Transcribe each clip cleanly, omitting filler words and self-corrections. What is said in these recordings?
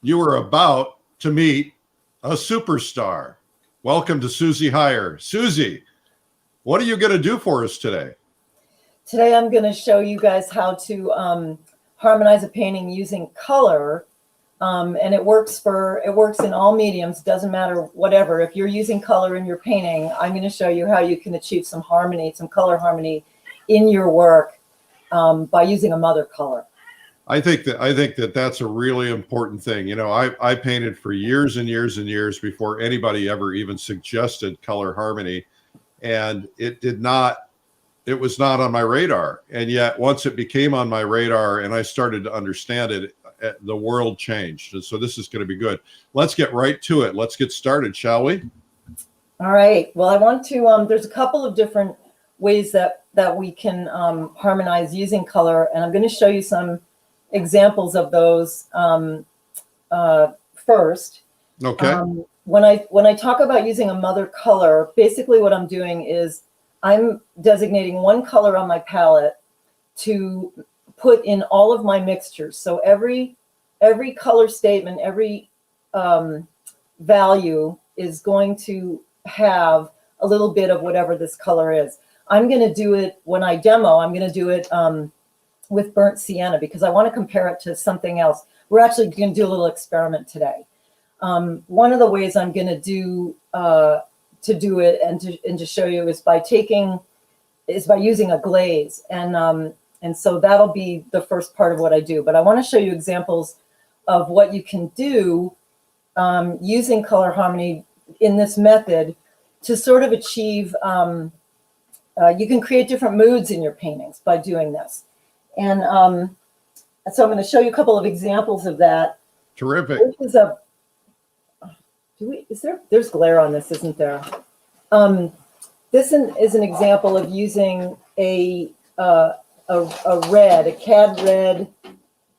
You are about to meet a superstar. Welcome to Susiehyer. Susie, what are you going to do for us today? Today I'm going to show you guys how to harmonize a painting using color, and it works in all mediums. Doesn't matter whatever. If you're using color in your painting, I'm going to show you how you can achieve some harmony, some color harmony in your work by using a mother color. I think that that's a really important thing. You know, I painted for years and years and years before anybody ever even suggested color harmony, and it was not on my radar. And yet once it became on my radar and I started to understand it, the world changed. And so this is going to be good. Let's get right to it. Let's get started, shall we? All right. Well, I want to, there's a couple of different ways that we can harmonize using color. And I'm going to show you some examples of those first. Okay. When I talk about using a mother color, basically what I'm doing is I'm designating one color on my palette to put in all of my mixtures. So every color statement, every value is going to have a little bit of whatever this color is. I'm going to do it when I demo. I'm going to do it with burnt sienna because I want to compare it to something else. We're actually going to do a little experiment today. One of the ways I'm going to do it and to show you is by using a glaze, and so that'll be the first part of what I do. But I want to show you examples of what you can do using color harmony in this method to sort of achieve. You can create different moods in your paintings by doing this. And so I'm going to show you a couple of examples of that. Terrific. This is there's glare on this, isn't there? This is an example of using a red, a cad red.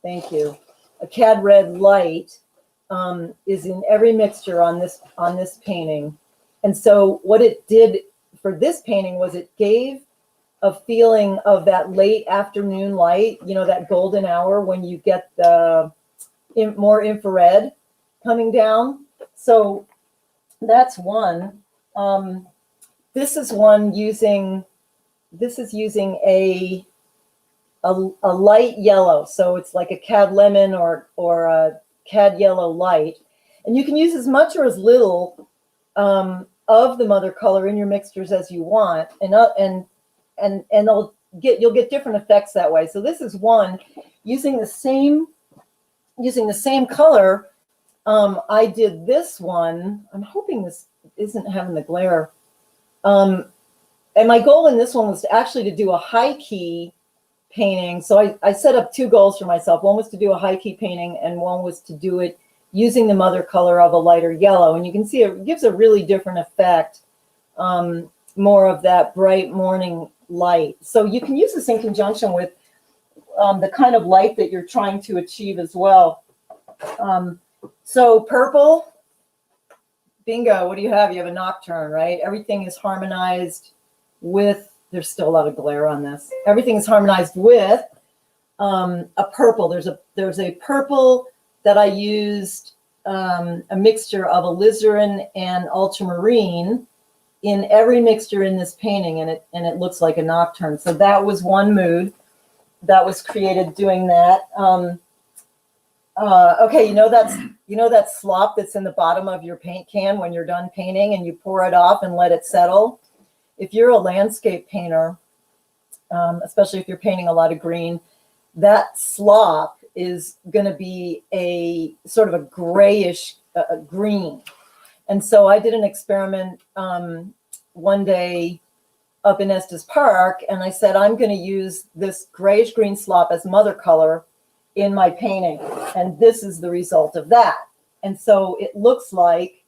Thank you. A cad red light is in every mixture on this painting. And so what it did for this painting was it gave a feeling of that late afternoon light, you know, that golden hour when you get the more infrared coming down. So that's one. This is using a light yellow. So it's like a cad lemon or a cad yellow light. And you can use as much or as little of the mother color in your mixtures as you want. And you'll get different effects that way. So this is one using the same color. I did this one. I'm hoping this isn't having the glare. And my goal in this one was to do a high key painting. So I set up two goals for myself. One was to do a high key painting, and one was to do it using the mother color of a lighter yellow. And you can see it gives a really different effect, more of that bright morning light. So you can use this in conjunction with the kind of light that you're trying to achieve as well. So purple, bingo, what do you have? You have a nocturne, right? Everything is harmonized with, there's still a lot of glare on this. Everything is harmonized with a purple. There's a purple that I used a mixture of alizarin and ultramarine in every mixture in this painting, and it looks like a nocturne. So that was one mood that was created doing that. Okay, you know that slop that's in the bottom of your paint can when you're done painting and you pour it off and let it settle? If you're a landscape painter, especially if you're painting a lot of green, that slop is going to be a sort of a grayish green. And so I did an experiment one day up in Estes Park, and I said, I'm going to use this grayish green slop as mother color in my painting. And this is the result of that. And so it looks like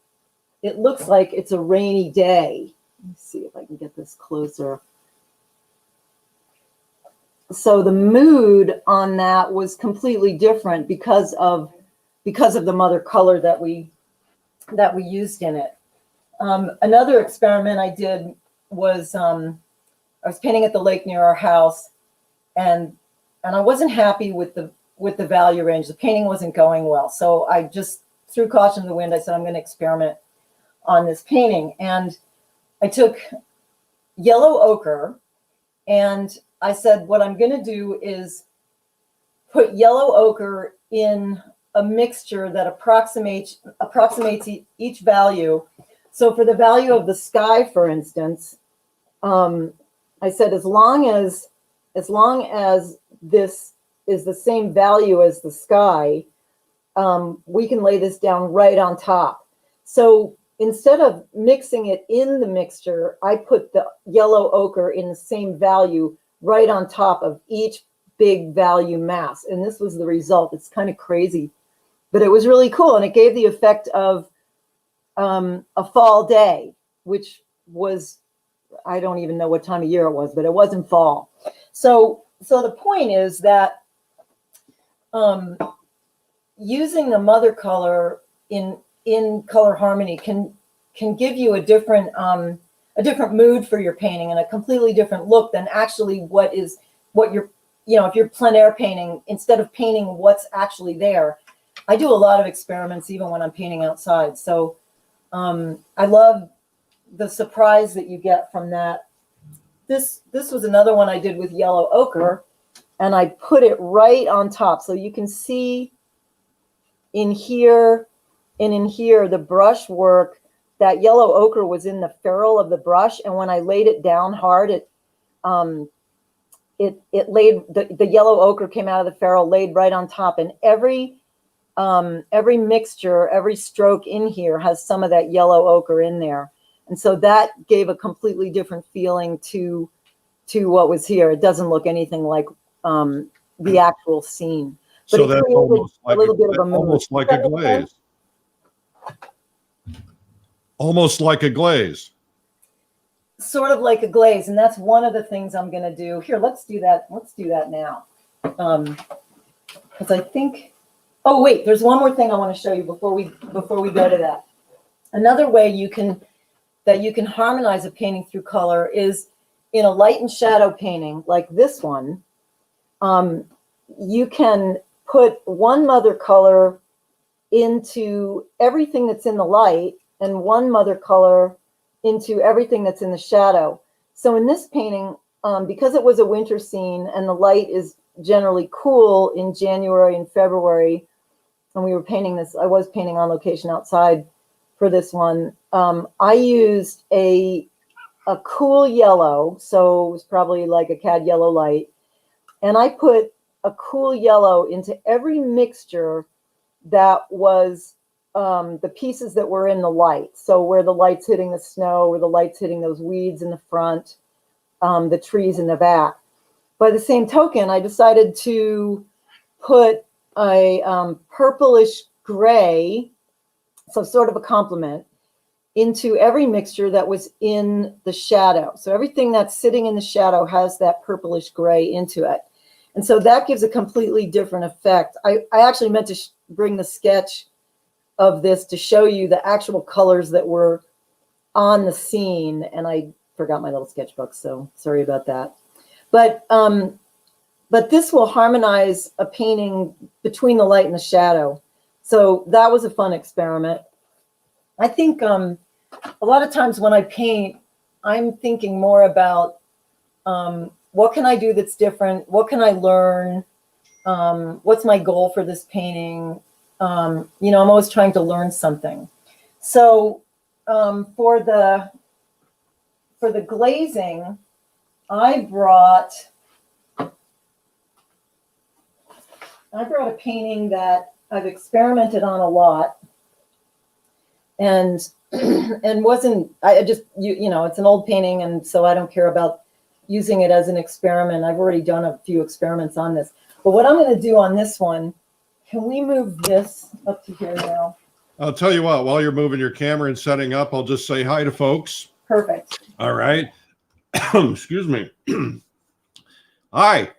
it's a rainy day. Let me see if I can get this closer. So the mood on that was completely different because of the mother color that we used in it. Another experiment I did was I was painting at the lake near our house, and I wasn't happy with with the value range. The painting wasn't going well. So I just threw caution to the wind. I said, I'm going to experiment on this painting. And I took yellow ochre, and I said, what I'm going to do is put yellow ochre in a mixture that approximates each value. So for the value of the sky, for instance, I said, as long as this is the same value as the sky, we can lay this down right on top. So instead of mixing it in the mixture, I put the yellow ochre in the same value right on top of each big value mass. And this was the result. It's kind of crazy, but it was really cool. And it gave the effect of a fall day, which was, I don't even know what time of year it was, but it wasn't fall. So the point is that using the mother color in color harmony can give you a different mood for your painting and a completely different look than actually what you're, if you're plein air painting, instead of painting what's actually there. I do a lot of experiments even when I'm painting outside. So I love the surprise that you get from that. This was another one I did with yellow ochre, and I put it right on top. So you can see in here and in here, the brush work, that yellow ochre was in the ferrule of the brush. And when I laid it down hard, it laid, the yellow ochre came out of the ferrule, laid right on top. And every mixture, every stroke in here has some of that yellow ochre in there. And so that gave a completely different feeling to what was here. It doesn't look anything like the actual scene. But so that's almost like almost like a glaze. Almost like a glaze. Sort of like a glaze. And that's one of the things I'm going to do. Here, let's do that. Let's do that now. Because I think, oh, wait, there's one more thing I want to show you before we go to that. Another way you can harmonize a painting through color is in a light and shadow painting like this one. You can put one mother color into everything that's in the light and one mother color into everything that's in the shadow. So in this painting, because it was a winter scene and the light is generally cool in January and February, and we were painting this, I was painting on location outside for this one. I used a cool yellow, so it was probably like a cad yellow light, and I put a cool yellow into every mixture that was the pieces that were in the light. So where the light's hitting the snow, where the light's hitting those weeds in the front, the trees in the back. By the same token, I decided to put a purplish gray, so sort of a complement, into every mixture that was in the shadow. So everything that's sitting in the shadow has that purplish gray into it. And so that gives a completely different effect. I actually meant to bring the sketch of this to show you the actual colors that were on the scene. And I forgot my little sketchbook, so sorry about that. But this will harmonize a painting between the light and the shadow. So that was a fun experiment. I think a lot of times when I paint, I'm thinking more about what can I do that's different? What can I learn? What's my goal for this painting? I'm always trying to learn something. So for the glazing, I brought a painting that I've experimented on a lot, and wasn't, it's an old painting, and so I don't care about using it as an experiment. I've already done a few experiments on this. But what I'm going to do on this one, can we move this up to here now? I'll tell you what, while you're moving your camera and setting up, I'll just say hi to folks. Perfect. All right. Excuse me. Hi,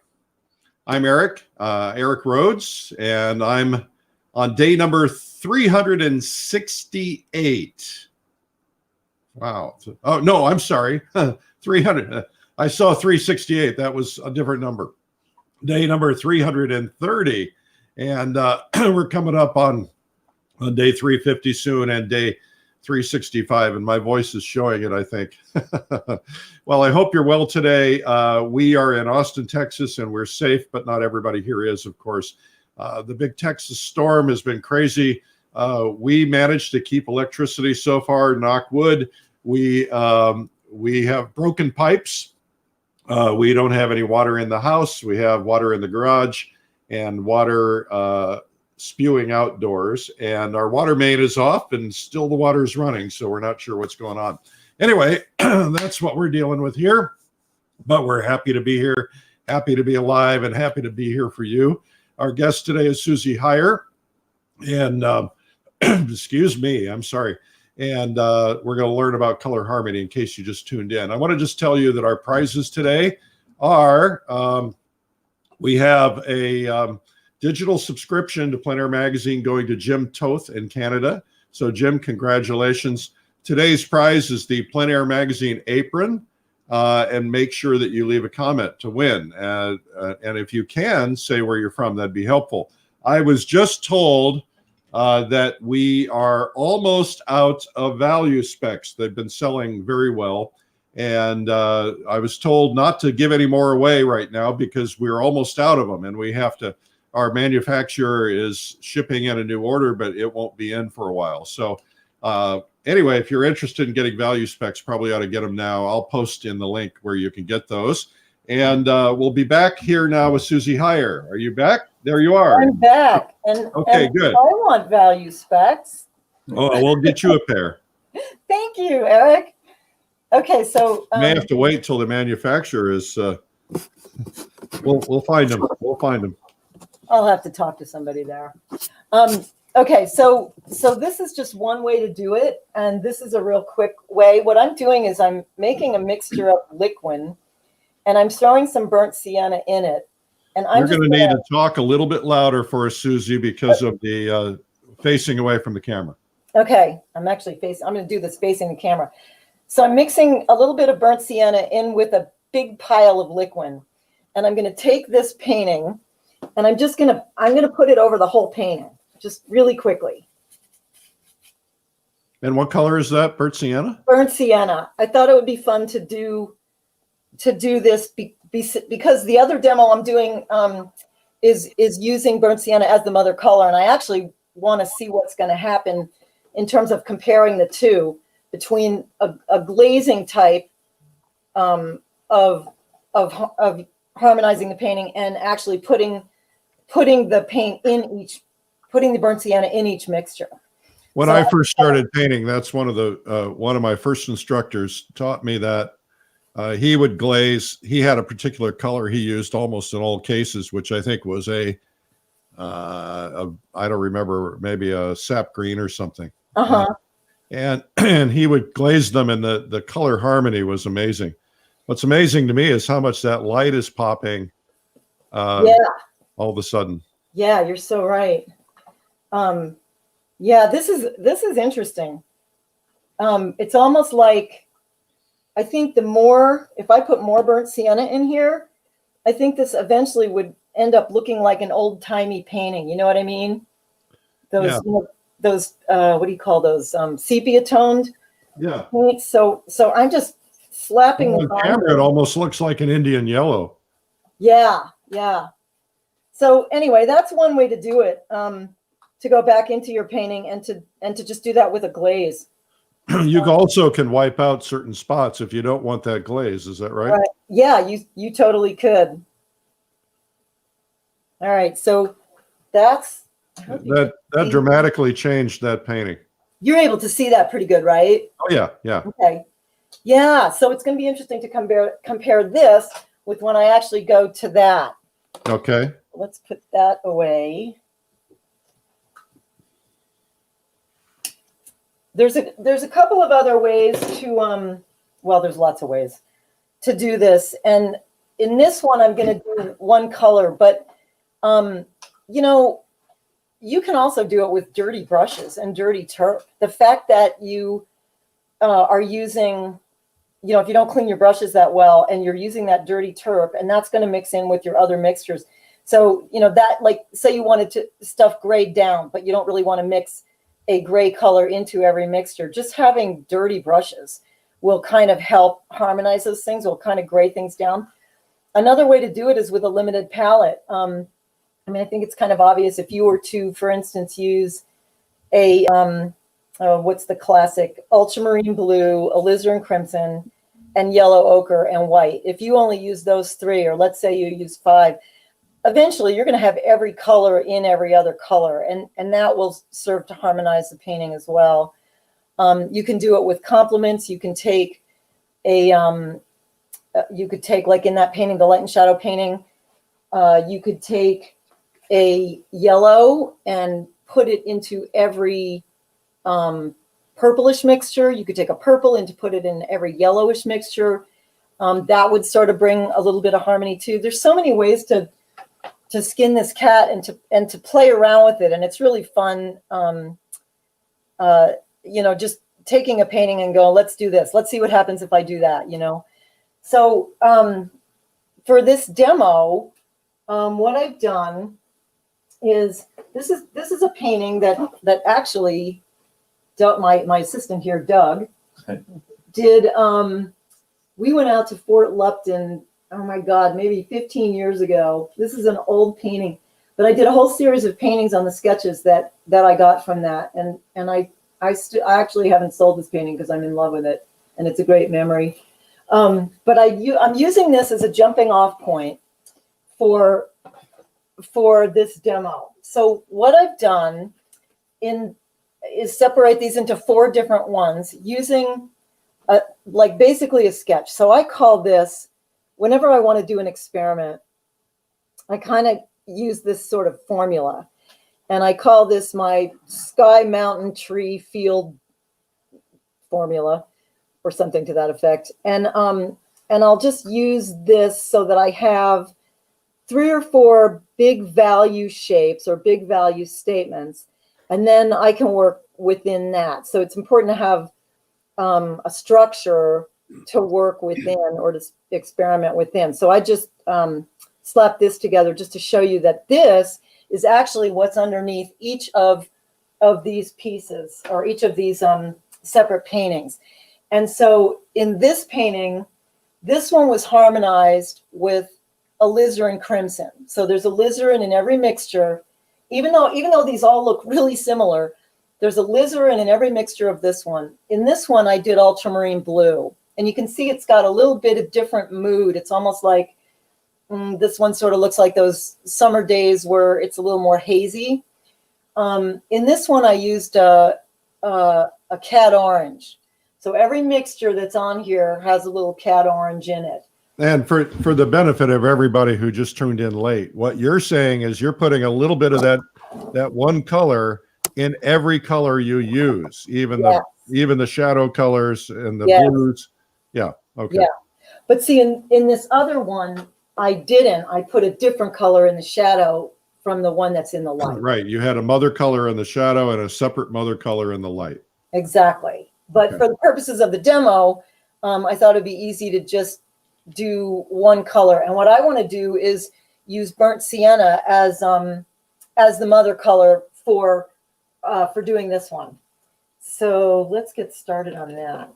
I'm Eric Rhoads, and I'm on day number 368. Wow. Oh, no, I'm sorry. 300. I saw 368. That was a different number. Day number 330 And we're coming up on day 350 soon and day 365, and my voice is showing it, I think. Well, I hope you're well today. We are in Austin, Texas, and we're safe, but not everybody here is, of course. The big Texas storm has been crazy. We managed to keep electricity so far, knock wood. We have broken pipes. We don't have any water in the house. We have water in the garage and water spewing outdoors. And our water main is off and still the water is running. So we're not sure what's going on. Anyway, that's what we're dealing with here. But we're happy to be here, happy to be alive, and happy to be here for you. Our guest today is Susiehyer. And excuse me, I'm sorry. And we're going to learn about color harmony in case you just tuned in. I want to just tell you that our prizes today are, we have a digital subscription to Plein Air Magazine going to Jim Toth in Canada. So Jim, congratulations. Today's prize is the Plein Air Magazine apron. And make sure that you leave a comment to win. And if you can, say where you're from, that'd be helpful. I was just told that we are almost out of value specs. They've been selling very well. And I was told not to give any more away right now because we're almost out of them. And we have to, our manufacturer is shipping in a new order, but it won't be in for a while. So anyway, if you're interested in getting value specs, probably ought to get them now. I'll post in the link where you can get those. And we'll be back here now with Susiehyer. Are you back? There you are. I'm back. And okay, good. I want value specs. Oh, we'll get you a pair. Thank you, Eric. Okay, so you may have to wait till the manufacturer is. We'll find them. We'll find them. I'll have to talk to somebody there. Okay, so this is just one way to do it, and this is a real quick way. What I'm doing is I'm making a mixture of liquid, and I'm throwing some burnt sienna in it. And You're going to need to talk a little bit louder for us, Susie, because of the facing away from the camera. Okay, I'm actually I'm going to do this facing the camera. So I'm mixing a little bit of burnt sienna in with a big pile of liquid, and I'm going to take this painting, and I'm going to put it over the whole painting, just really quickly. And what color is that? Burnt sienna? Burnt sienna. I thought it would be fun to do this because the other demo I'm doing is using burnt sienna as the mother color, and I actually want to see what's going to happen in terms of comparing the two between a glazing type of harmonizing the painting and actually putting the paint in each, putting the burnt sienna in each mixture. When I first started painting, that's one of my first instructors taught me that. He would glaze. He had a particular color he used almost in all cases, which I think was I don't remember, maybe a sap green or something. And he would glaze them, and the color harmony was amazing. What's amazing to me is how much that light is popping. All of a sudden. Yeah, you're so right. Yeah, this is interesting. It's almost like, I think if I put more burnt sienna in here, I think this eventually would end up looking like an old timey painting. You know what I mean? Those, those what do you call those? Sepia toned. Yeah. Paints. So I'm just slapping on camera. It almost looks like an Indian yellow. Yeah. Yeah. So anyway, that's one way to do it. To go back into your painting and to just do that with a glaze. You also can wipe out certain spots if you don't want that glaze. Is that right? Right. Yeah, you totally could. All right, so that dramatically changed that painting. You're able to see that pretty good, right? Oh yeah, yeah. Okay, yeah. So it's going to be interesting to compare this with when I actually go to that. Okay. Let's put that away. There's a couple of other ways to well, there's lots of ways to do this, and in this one I'm going to do one color, but you know, you can also do it with dirty brushes and dirty turp. The fact that you are using, you know, if you don't clean your brushes that well and you're using that dirty turp, and that's going to mix in with your other mixtures. So, that, like, say you wanted to stuff grayed down, but you don't really want to mix a gray color into every mixture. Just having dirty brushes will kind of help harmonize those things, will kind of gray things down. Another way to do it is with a limited palette. I think it's kind of obvious if you were to, for instance, use a, what's the classic, ultramarine blue, alizarin crimson, and yellow ochre and white. If you only use those three, or let's say you use 5, eventually you're going to have every color in every other color, and that will serve to harmonize the painting as well. You can do it with complements. You can take like in that painting, the light and shadow painting, you could take a yellow and put it into every purplish mixture. You could take a purple and put it in every yellowish mixture. That would sort of bring a little bit of harmony too. There's so many ways to skin this cat and to play around with it, and it's really fun. Just taking a painting and go, let's do this. Let's see what happens if I do that. So for this demo, what I've done is this is a painting that actually my assistant here, Doug, did. We went out to Fort Lupton, oh my God, maybe 15 years ago. This is an old painting, but I did a whole series of paintings on the sketches that I got from that. And I actually haven't sold this painting because I'm in love with it, and it's a great memory. But I'm using this as a jumping off point for this demo. So what I've done is separate these into 4 different ones using like basically a sketch. So I call this, whenever I want to do an experiment, I kind of use this sort of formula, and I call this my sky, mountain, tree, field formula, or something to that effect. And I'll just use this so that I have 3 or 4 big value shapes or big value statements, and then I can work within that. So it's important to have a structure to work within or to experiment within. So I just slapped this together just to show you that this is actually what's underneath each of these pieces, or each of these separate paintings. And so in this painting, this one was harmonized with alizarin crimson. So there's alizarin in every mixture, even though these all look really similar. There's alizarin in every mixture of this one. In this one, I did ultramarine blue, and you can see it's got a little bit of different mood. It's almost like this one sort of looks like those summer days where it's a little more hazy. In this one, I used a cat orange. So every mixture that's on here has a little cat orange in it. And for the benefit of everybody who just tuned in late, what you're saying is you're putting a little bit of that one color in every color you use, even the shadow colors and the blues. Yeah. Okay. Yeah. But see, in this other one, I put a different color in the shadow from the one that's in the light. Right. You had a mother color in the shadow and a separate mother color in the light. Exactly. But for the purposes of the demo, I thought it'd be easy to just do one color. And what I want to do is use burnt sienna as the mother color for doing this one. So let's get started on that.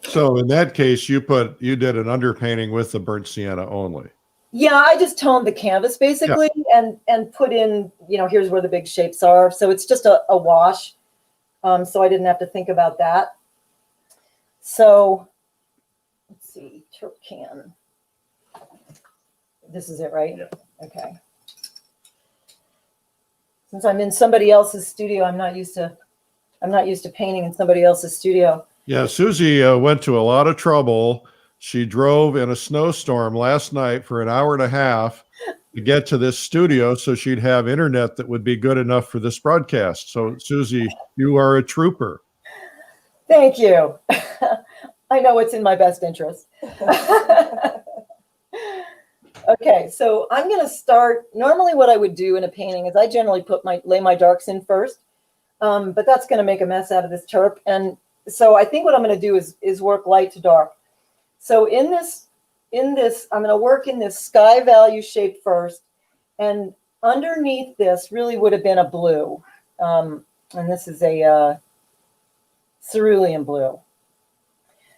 So in that case, you did an underpainting with the burnt sienna only. Yeah, I just toned the canvas basically and put in, here's where the big shapes are. So it's just a wash. So I didn't have to think about that. So let's see, Turp can. This is it, right? Yeah. Okay. Since I'm in somebody else's studio, I'm not used to painting in somebody else's studio. Yeah, Susie went to a lot of trouble. She drove in a snowstorm last night for an hour and a half to get to this studio so she'd have internet that would be good enough for this broadcast. So, Susie, you are a trooper. Thank you. I know what's in my best interest. Okay, so I'm going to start. Normally what I would do in a painting is I generally lay my darks in first, but that's going to make a mess out of this turp. And so I think what I'm going to do is work light to dark. So in this, I'm going to work in this sky value shape first, And underneath this really would have been a blue. And this is a cerulean blue.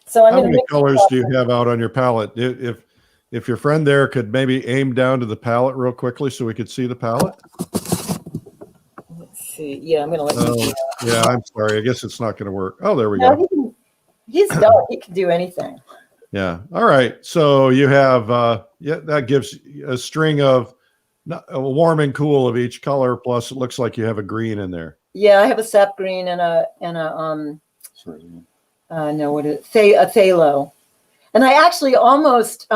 So I'm How going to many mix colors it up. do you have out on your palette? If your friend there could maybe aim down to the palette real quickly so we could see the palette. Let's see. Yeah, I'm going to let you do that. Yeah, I'm sorry. I guess it's not going to work. Oh, there we No, go. he's dark. He can do anything. Yeah. All right. So you have, that gives a string of a warm and cool of each color. Plus it looks like you have a green in there. Yeah, I have a sap green and a no, what is it? A phthalo. And I actually almost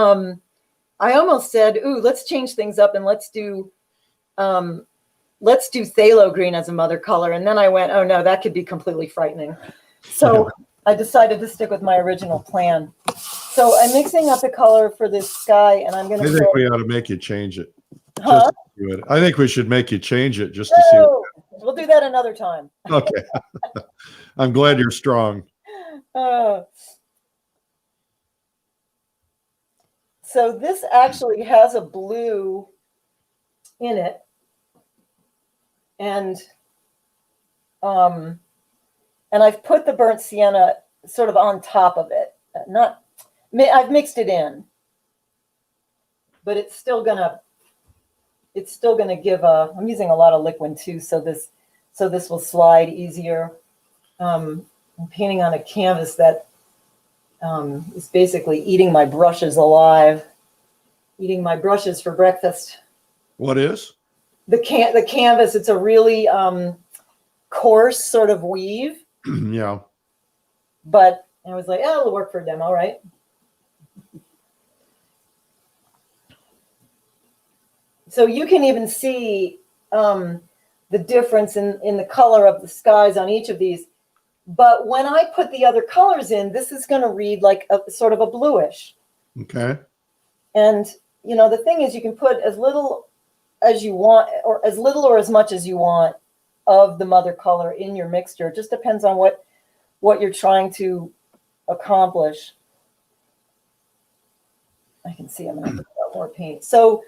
said, ooh, let's change things up and let's do phthalo green as a mother color. And then I went, oh no, that could be completely frightening. So I decided to stick with my original plan. So I'm mixing up the color for this sky, and I'm going to. I think we ought to make you change it. Huh? Just to do it. I think we should make you change it just to see. We'll do that another time. Okay. I'm glad you're strong. So this actually has a blue in it, and I've put the burnt sienna sort of on top of it. I've mixed it in, but it's still gonna give I'm using a lot of liquid too, so this will slide easier. I'm painting on a canvas that is basically eating my brushes alive, eating my brushes for breakfast. What is? The canvas, it's a really coarse sort of weave. Yeah. But I was like, oh, it'll work for a demo, right? So you can even see the difference in the color of the skies on each of these. But when I put the other colors in, this is going to read like a sort of a bluish. Okay. And, the thing is you can put as little as you want, or as little or as much as you want of the mother color in your mixture. It just depends on what you're trying to accomplish. I can see I'm going to put more paint. So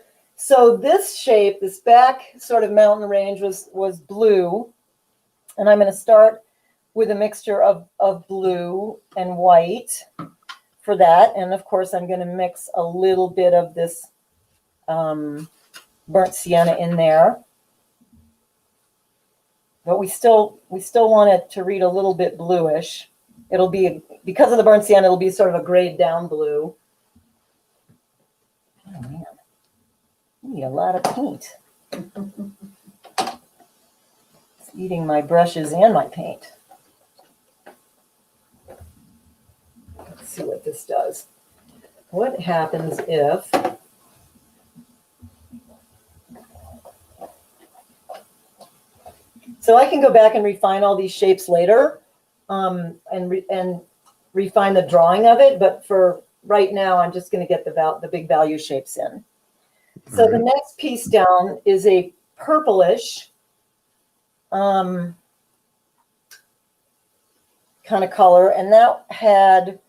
this shape, this back sort of mountain range was blue. And I'm going to start with a mixture of blue and white for that. And of course, I'm going to mix a little bit of this burnt sienna in there. But we still want it to read a little bit bluish. It'll be, because of the burnt sienna, it'll be sort of a grayed down blue. Oh man, I need a lot of paint. It's eating my brushes and my paint. Let's see what this does. What happens if so I can go back and refine all these shapes later, and refine the drawing of it. But for right now, I'm just going to get the big value shapes in. So the next piece down is a purplish kind of color, and that had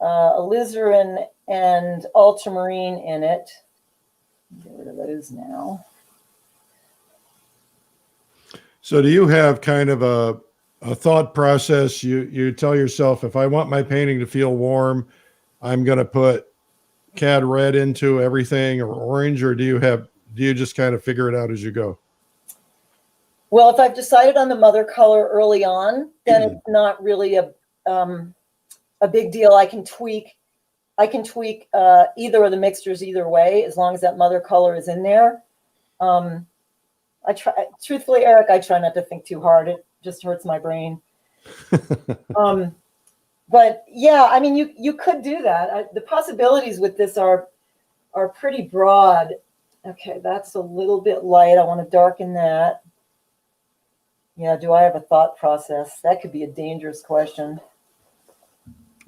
alizarin and ultramarine in it. Get rid of those now. So do you have kind of a thought process? You tell yourself, if I want my painting to feel warm, I'm going to put cad red into everything, or orange, or do you just kind of figure it out as you go? Well, if I've decided on the mother color early on, then it's not really a big deal. I can tweak either of the mixtures either way, as long as that mother color is in there. Truthfully, Eric, I try not to think too hard. It just hurts my brain. But yeah, I mean, you could do that. The possibilities with this are pretty broad. Okay, that's a little bit light. I want to darken that. Yeah, do I have a thought process? That could be a dangerous question.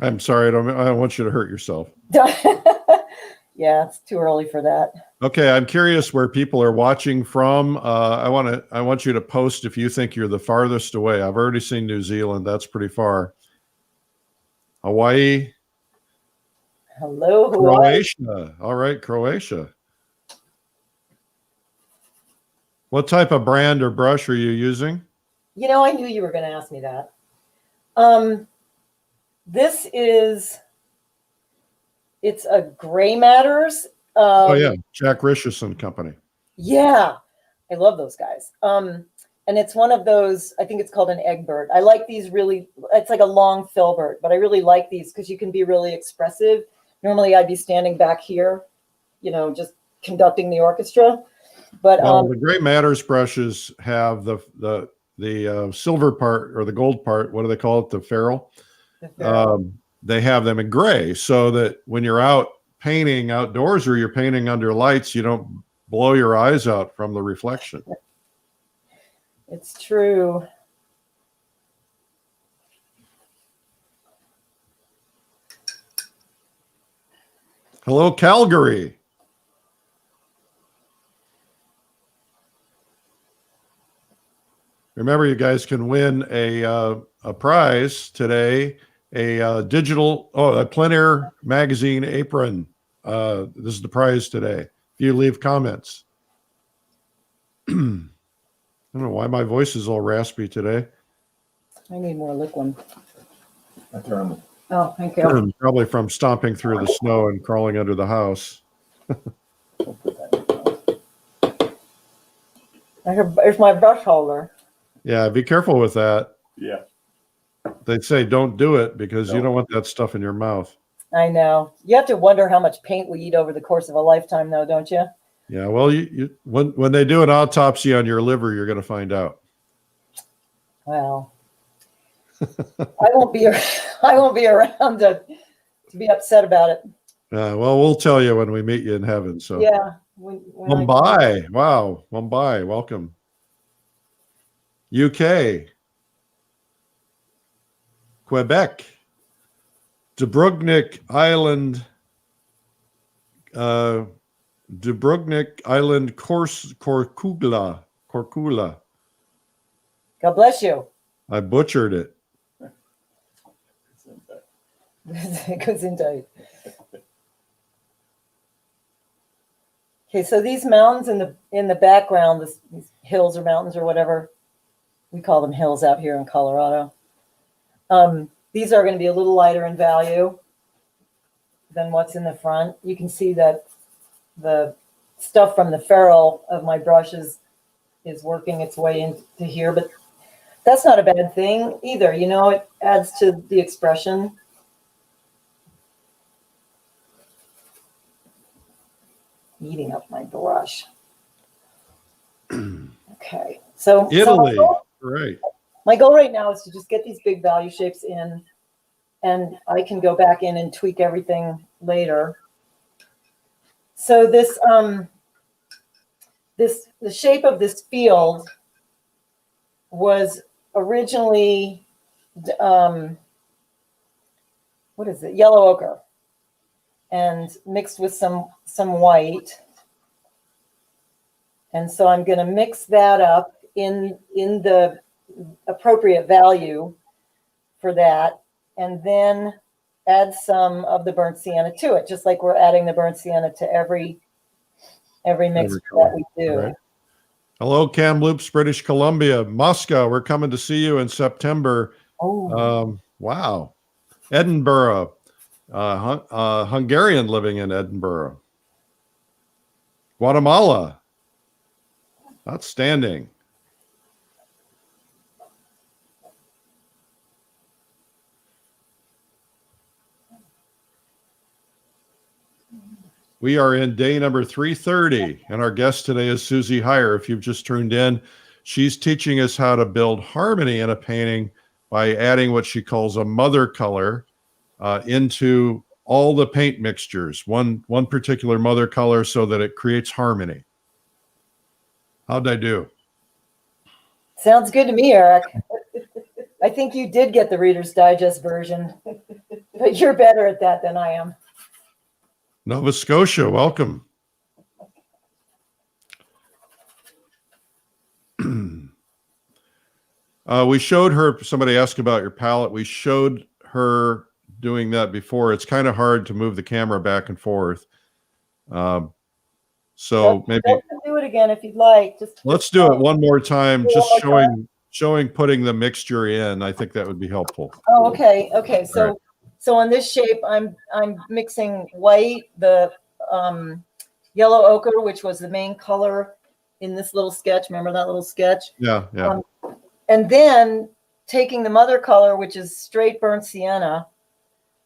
I'm sorry, I don't want you to hurt yourself. Yeah, it's too early for that. Okay, I'm curious where people are watching from. I want you to post if you think you're the farthest away. I've already seen New Zealand. That's pretty far. Hawaii. Hello, Hawaii. Croatia. All right, Croatia. What type of brand or brush are you using? You know, I knew you were going to ask me that. This is, it's a Gray Matters. Oh yeah, Jack Richardson Company. Yeah, I love those guys. And it's one of those, I think it's called an Egbert. I like these really, it's like a long filbert, but I really like these because you can be really expressive. Normally I'd be standing back here, you know, just conducting the orchestra. But well, the Gray Matters brushes have the silver part or the gold part. What do they call it? The ferrule. They have them in gray, so that when you're out painting outdoors or you're painting under lights, you don't blow your eyes out from the reflection. It's true. Hello, Calgary. Remember, you guys can win a prize today, a digital, a plein air magazine apron. This is the prize today. If you leave comments. I don't know why my voice is all raspy today. I need more liquid. Thermal. Oh, thank you. Probably from stomping through the snow and crawling under the house. There's my brush holder. Yeah, be careful with that. Yeah. They say don't do it because you Nope. don't want that stuff in your mouth. I know. You have to wonder how much paint we eat over the course of a lifetime, though, don't you? Yeah, well, when they do an autopsy on your liver, you're going to find out. Well, I won't be around to be upset about it. Well, we'll tell you when we meet you in heaven. So Yeah. Mumbai, wow, Mumbai, welcome. UK, Quebec, Dubrovnik Island, Korkula. God bless you. I butchered it. Gesundheit. Okay, so these mountains in the background, these hills or mountains or whatever, we call them hills out here in Colorado. These are going to be a little lighter in value than what's in the front. You can see that the stuff from the ferrule of my brushes is working its way into here, but that's not a bad thing either. You know, it adds to the expression. Eating up my brush. Okay, so Italy, right. My goal right now is to just get these big value shapes in, and I can go back in and tweak everything later. So this, the shape of this field was originally, what is it? Yellow ochre, and mixed with some white. And so I'm going to mix that up in the appropriate value for that, and then add some of the burnt sienna to it, just like we're adding the burnt sienna to every mix that we do. Right. Hello, Kamloops, British Columbia, Moscow. We're coming to see you in September. Oh, Wow. Edinburgh, Hungarian living in Edinburgh. Guatemala. Outstanding. We are in day number 330, and our guest today is Susiehyer. If you've just tuned in, she's teaching us how to build harmony in a painting by adding what she calls a mother color into all the paint mixtures, one particular mother color, so that it creates harmony. How'd I do? sounds good to me, Eric. I think you did get the Reader's Digest version, but you're better at that than I am. Nova Scotia, welcome. We showed her, somebody asked about your palette. We showed her doing that before. It's kind of hard to move the camera back and forth. So So maybe You can do it again if you'd like. let's do it one more time, Do it just one more time? showing putting the mixture in. I think that would be helpful. Oh, okay. Okay. All right. So on this shape, I'm mixing white, the yellow ochre, which was the main color in this little sketch. Remember that little sketch? Yeah, yeah. And then taking the mother color, which is straight burnt sienna,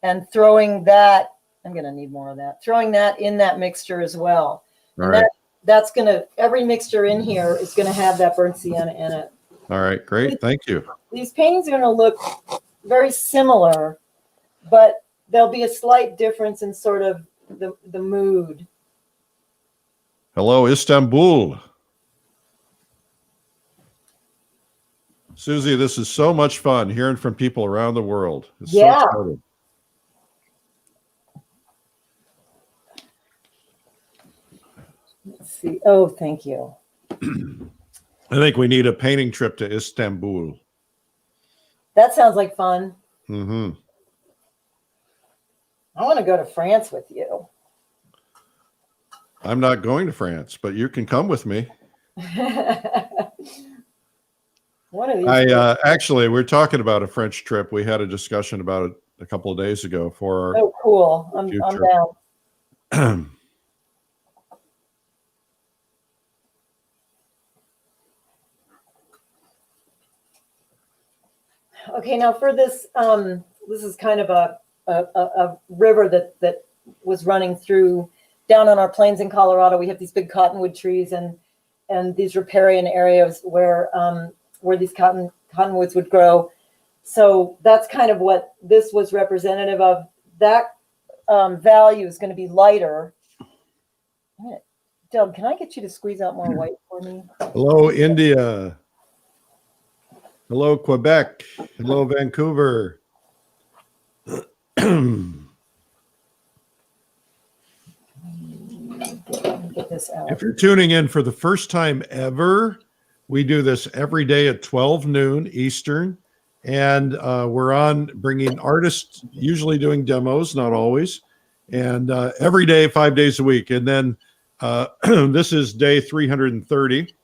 and throwing that. I'm going to need more of that. Throwing that in that mixture as well. All And right. that's going to, every mixture in here is going to have that burnt sienna in it. All right, great. Thank you. These paintings are going to look very similar, but there'll be a slight difference in sort of the mood. Hello, Istanbul. Susie, this is so much fun hearing from people around the world. It's so Yeah. exciting. Let's see. Oh, thank you. I think we need a painting trip to Istanbul. That sounds like fun. Mm-hmm. I want to go to France with you. I'm not going to France, but you can come with me. One of these. Actually, we're talking about a French trip. We had a discussion about it a couple of days ago for our Oh, cool. I'm down. Okay, now for this, this is kind of a river that was running through down on our plains in Colorado. We have these big cottonwood trees and these riparian areas where these cottonwoods would grow. So that's kind of what this was representative of. That value is going to be lighter. Doug, can I get you to squeeze out more white for me? Hello, India. Hello, Quebec. Hello, Vancouver. Get this out. If you're tuning in for the first time ever, we do this every day at 12 noon Eastern. And we're on bringing artists, usually doing demos, not always. And every day, 5 days a week. And then this is day 330.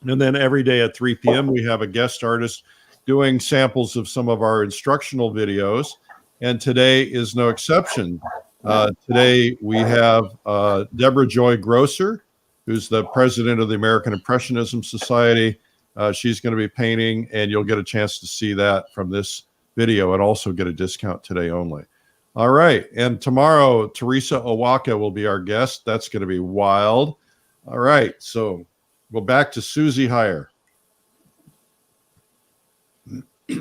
And then every day at 3 p.m., we have a guest artist doing samples of some of our instructional videos. And today is no exception. Today we have Deborah Joy Grosser, who's the president of the American Impressionism Society. She's going to be painting, and you'll get a chance to see that from this video and also get a discount today only. All right. And tomorrow, Teresa Owaka will be our guest. That's going to be wild. All right. So go back to Susiehyer.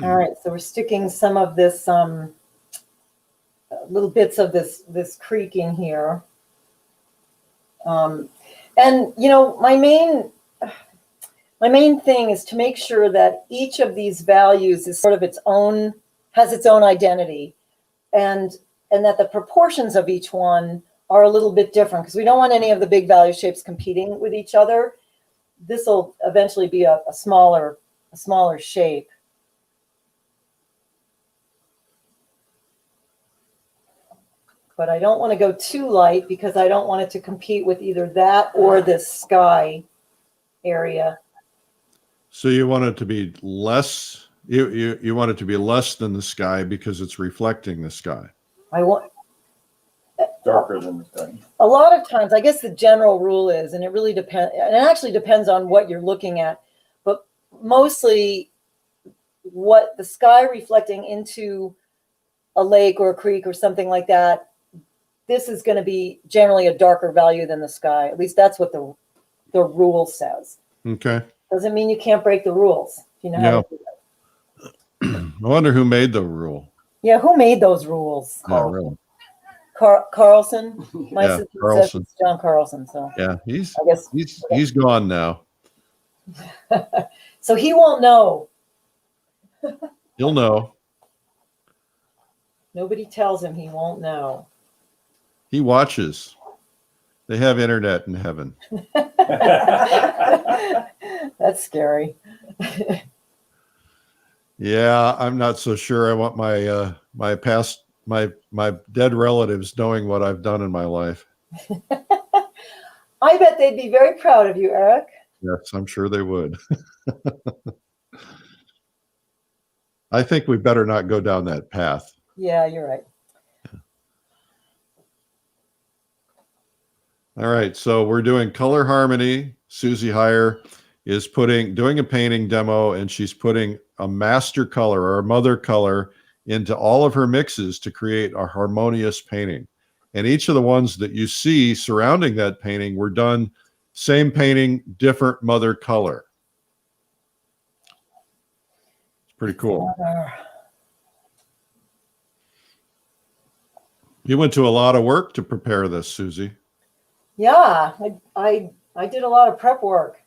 All right, so we're sticking some of this, little bits of this creek in here. And you know, my main thing is to make sure that each of these values is sort of its own, has its own identity, and that the proportions of each one are a little bit different, because we don't want any of the big value shapes competing with each other. This will eventually be a smaller shape. But I don't want to go too light because I don't want it to compete with either that or this sky area. So you want it to be less, you want it to be less than the sky because it's reflecting the sky. I want Darker than the sky. a lot of times, I guess the general rule is, and it really depends, and it actually depends on what you're looking at, but mostly what the sky reflecting into a lake or a creek or something like that, this is going to be generally a darker value than the sky. At least that's what the rule says. Okay. Doesn't mean you can't break the rules. You know how to do that. I wonder who made the rule. Yeah, who made those rules? Yeah, really. Carlson. My Yeah, sister Carlson. says it's John Carlson. So Yeah, I guess he's gone now. so he won't know. He'll know. Nobody tells him, he won't know. He watches. They have internet in heaven. That's scary. Yeah, I'm not so sure. I want my my dead relatives knowing what I've done in my life. I bet they'd be very proud of you, Eric. Yes, I'm sure they would. I think we better not go down that path. Yeah, you're right. All right, so we're doing color harmony. Susiehyer is doing a painting demo, and she's putting a master color or a mother color into all of her mixes to create a harmonious painting. And each of the ones that you see surrounding that painting were done same painting, different mother color. It's pretty cool. You went to a lot of work to prepare this, Susie. Yeah, I did a lot of prep work.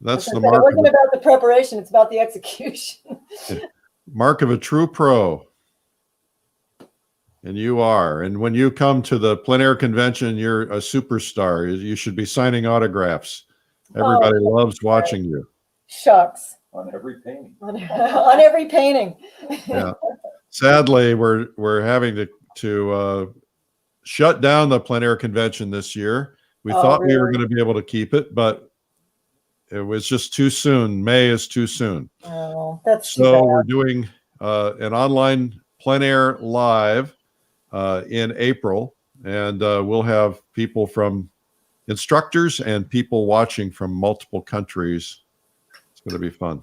That's the It mark wasn't about the preparation, it's about the execution. mark of a true pro. And you are. And when you come to the plein air convention, you're a superstar. You should be signing autographs. Everybody loves watching you. Shucks. On every painting. On every painting. Yeah. Sadly, we're having to shut down the plein air convention this year. We thought we were going to be able to keep it, but it was just too soon. May is too soon. Oh, that's too So bad. we're doing an online plein air live in April, and we'll have people from instructors and people watching from multiple countries. It's going to be fun.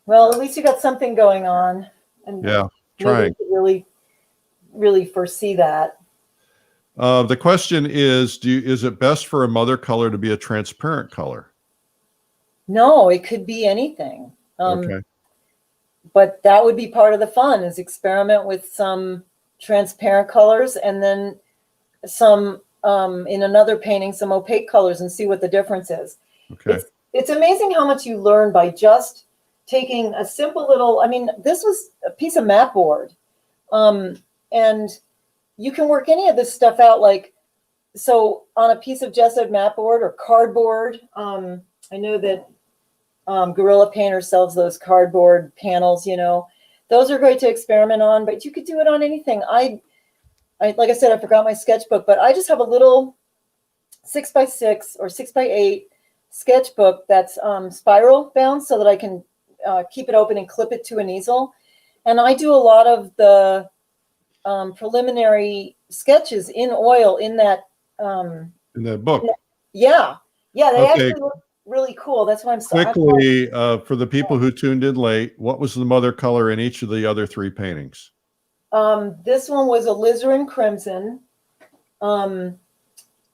Well, at least you got something going on. And Yeah, maybe trying. you could really foresee that. The question is, is it best for a mother color to be a transparent color? No, it could be anything. Okay. But that would be part of the fun, is experiment with some transparent colors and then some in another painting, some opaque colors, and see what the difference is. Okay. It's amazing how much you learn by just taking a simple little, I mean, this was a piece of mat board. And you can work any of this stuff out, like, so on a piece of gessoed mat board or cardboard. I know that Gorilla Painter sells those cardboard panels, those are great to experiment on, but you could do it on anything. I like I said, I forgot my sketchbook, but I just have a little 6x6 or 6x8 sketchbook that's spiral bound so that I can keep it open and clip it to an easel. And I do a lot of the preliminary sketches in oil in that book. Yeah, they Okay. actually look really cool. That's why I'm so Quickly, for the people who tuned in late, what was the mother color in each of the other three paintings? This one was alizarin crimson,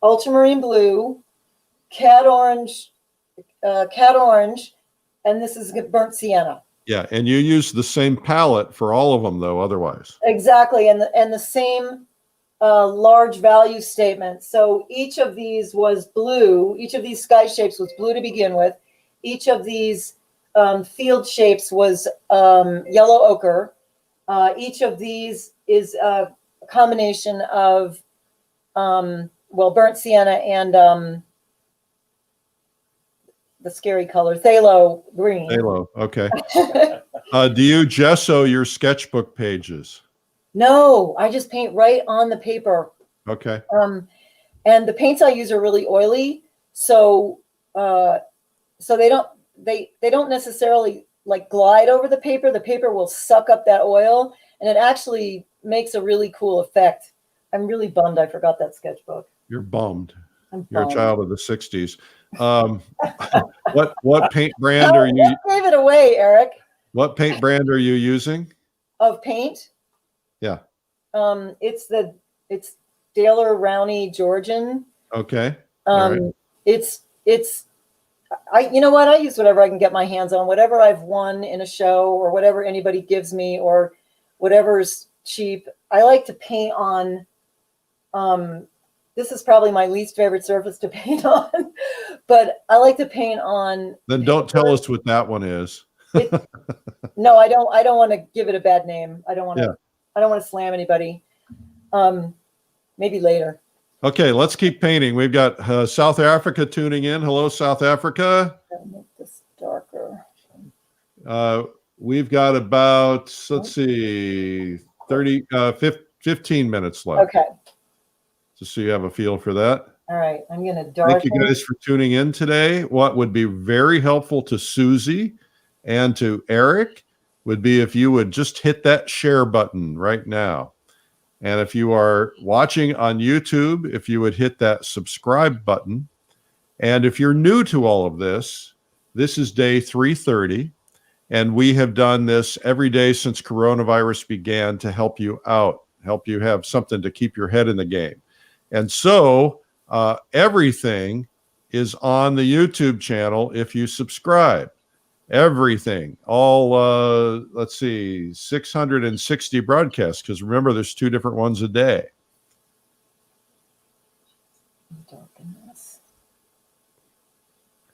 ultramarine blue, cat orange, and this is burnt sienna. Yeah, and you used the same palette for all of them, though. Otherwise, exactly, and the same large value statement. So each of these was blue. Each of these sky shapes was blue to begin with. Each of these field shapes was yellow ochre. Each of these is a combination of burnt sienna and the scary color, phthalo green. Phthalo, okay. Do you gesso your sketchbook pages? No, I just paint right on the paper. Okay. And the paints I use are really oily, so they don't necessarily like glide over the paper. The paper will suck up that oil, and it actually makes a really cool effect. I'm really bummed I forgot that sketchbook. You're bummed. I'm You're a bummed. child of the 60s. What paint brand are you? Gave it away, Eric. What paint brand are you using? Of paint? Yeah. It's Daler Rowney Georgian. Okay. All right. You know what? I use whatever I can get my hands on, whatever I've won in a show or whatever anybody gives me or whatever's cheap. I like to paint on, this is probably my least favorite surface to paint on, but I like to paint on. Then don't tell us what that one is. No, I don't want to give it a bad name. I don't want to slam anybody. Maybe later. Okay, let's keep painting. We've got South Africa tuning in. Hello, South Africa. I'll make this darker. We've got about, let's see, 15 minutes left. Okay. Just so you have a feel for that. All right, I'm going to Thank darken. you guys for tuning in today. What would be very helpful to Susie and to Eric would be if you would just hit that share button right now. And if you are watching on YouTube, if you would hit that subscribe button. And if you're new to all of this, this is day 330. And we have done this every day since coronavirus began to help you out, help you have something to keep your head in the game. And so everything is on the YouTube channel if you subscribe. Everything, all, let's see, 660 broadcasts, because remember, there's 2 different ones a day. Darken this.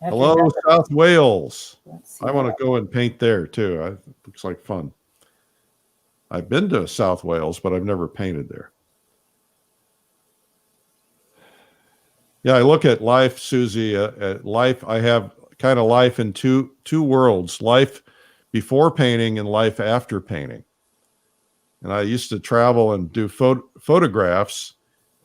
Hello, South Wales. Let's see I want what- to go and paint there too. Looks like fun. I've been to South Wales, but I've never painted there. Yeah, I look at life, Susie, at life. I have kind of life in two worlds, life before painting and life after painting. And I used to travel and do photographs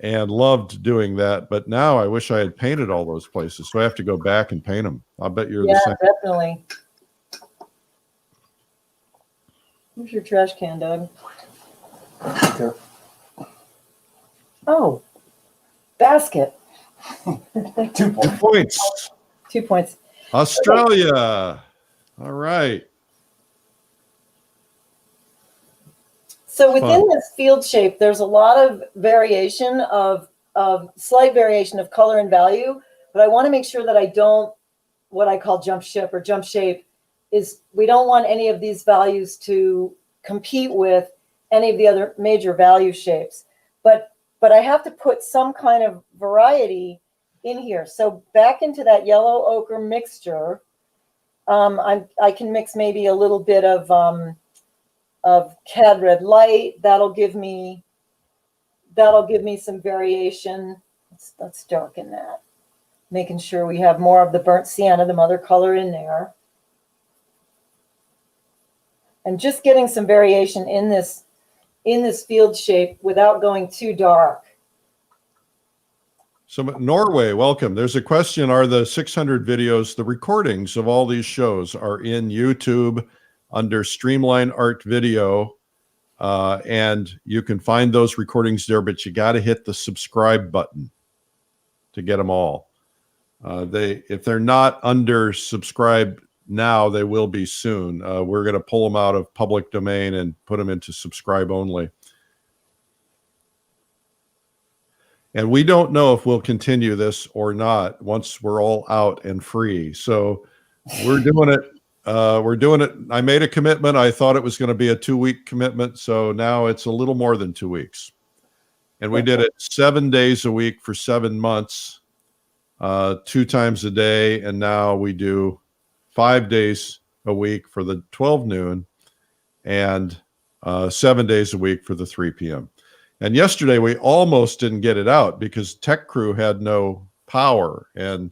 and loved doing that. But now I wish I had painted all those places. So I have to go back and paint them. I'll bet you're the same. Definitely. Where's your trash can, Doug? There. Oh, basket. 2 points. Points. 2 points. Australia. All right. So within Fun. this field shape, there's a lot of variation of slight variation of color and value, but I want to make sure that I don't, what I call jump ship or jump shape, is we don't want any of these values to compete with any of the other major value shapes. But I have to put some kind of variety in here. So back into that yellow ochre mixture, I can mix maybe a little bit of cad red light. That'll give me some variation. Let's darken that. Making sure we have more of the burnt sienna, the mother color, in there. And just getting some variation in this field shape without going too dark. So Norway, welcome. There's a question, are the 600 videos, the recordings of all these shows are in YouTube under Streamline Art Video, and you can find those recordings there, but you got to hit the subscribe button to get them all. If they're not under subscribe now, they will be soon. We're going to pull them out of public domain and put them into subscribe only. And we don't know if we'll continue this or not once we're all out and free. So we're doing it. We're doing it. I made a commitment. I thought it was going to be a 2-week commitment. So now it's a little more than 2 weeks. And we did it 7 days a week for 7 months, 2 times a day. And now we do 5 days a week for the 12 noon and 7 days a week for the 3 p.m. And yesterday we almost didn't get it out because tech crew had no power and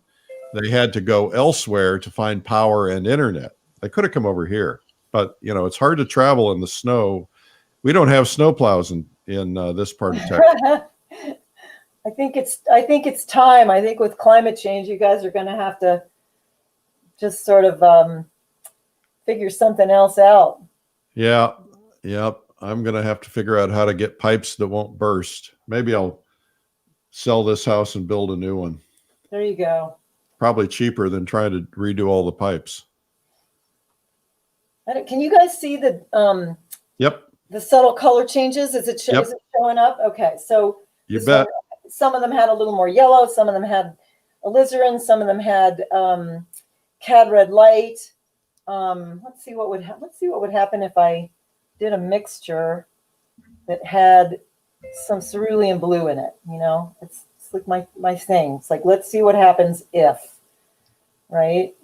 they had to go elsewhere to find power and internet. They could have come over here, but you know, it's hard to travel in the snow. We don't have snowplows in this part of Texas. I think it's time. I think with climate change, you guys are going to have to just sort of figure something else out. Yeah. Yep. I'm going to have to figure out how to get pipes that won't burst. Maybe I'll sell this house and build a new one. There you go. Probably cheaper than trying to redo all the pipes. Can you guys see the Yep. the subtle color changes? Is it, Yep. is it showing up? Okay, so You this bet. one, some of them had a little more yellow, some of them had alizarin, some of them had cad red light. Let's see what would happen if I did a mixture that had some cerulean blue in it. You know, it's like my thing. It's like, let's see what happens if, right?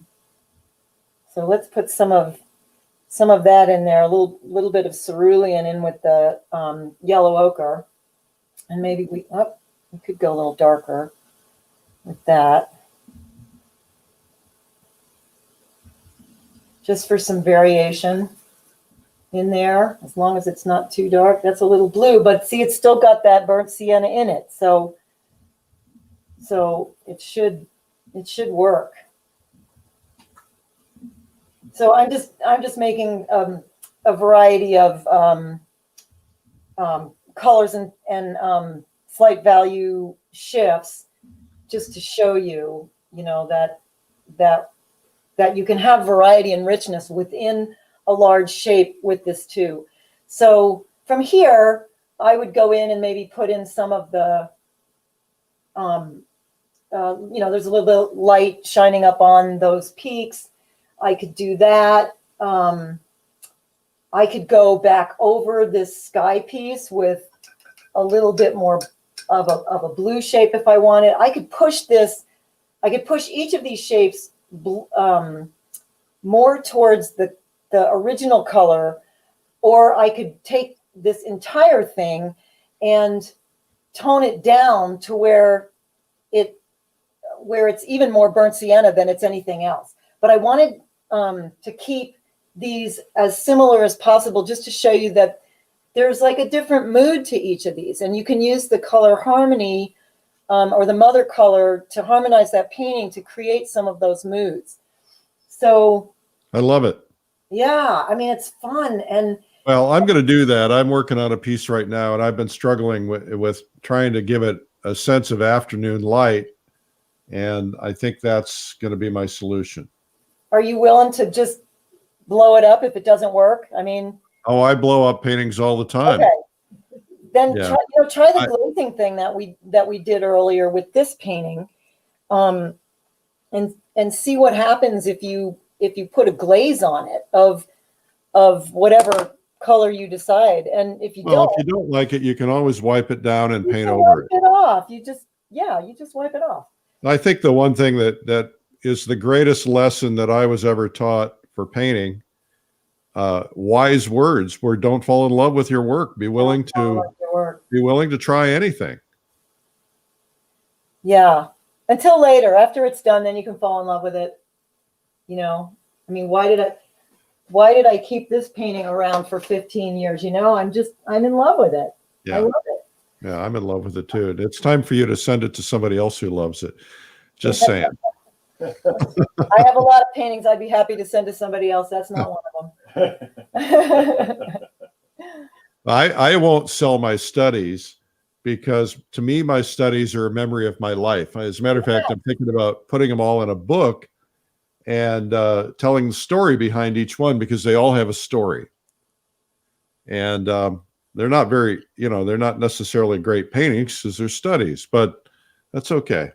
So let's put some of that in there, a little bit of cerulean in with the yellow ochre, and maybe we could go a little darker with that, just for some variation in there, as long as it's not too dark. That's a little blue, but see, it's still got that burnt sienna in it. So So it should work. So I'm just making a variety of colors and slight value shifts just to show you, that you can have variety and richness within a large shape with this too. So from here, I would go in and maybe put in some of the, there's a little bit of light shining up on those peaks. I could do that. I could go back over this sky piece with a little bit more of a blue shape if I wanted. I could push each of these shapes more towards the original color, or I could take this entire thing and tone it down to where it's even more burnt sienna than it's anything else. But I wanted to keep these as similar as possible, just to show you that there's like a different mood to each of these, and you can use the color harmony or the mother color to harmonize that painting to create some of those moods. So I love it. Yeah, I mean, it's fun. And well, I'm going to do that. I'm working on a piece right now, and I've been struggling with trying to give it a sense of afternoon light, and I think that's going to be my solution. Are you willing to just blow it up if it doesn't work? I mean, oh, I blow up paintings all the time. Okay. Then Yeah. try the glazing thing that we did earlier with this painting, and see what happens if you put a glaze on it of whatever color you decide. And if you if you don't like it, you can always wipe it down and paint over it. Wipe it off. You just wipe it off. I think the one thing that is the greatest lesson that I was ever taught for painting, wise words were don't fall in love with your work. Be willing to try anything. Yeah. Until later, after it's done, then you can fall in love with it. I mean, why did I keep this painting around for 15 years? I'm in love with it. Yeah. I love it. Yeah, I'm in love with it too. It's time for you to send it to somebody else who loves it. Just saying. I have a lot of paintings I'd be happy to send to somebody else. That's not one of them. I won't sell my studies because to me, my studies are a memory of my life. As a matter of fact, I'm thinking about putting them all in a book and telling the story behind each one, because they all have a story. And they're not they're not necessarily great paintings because they're studies, but that's okay.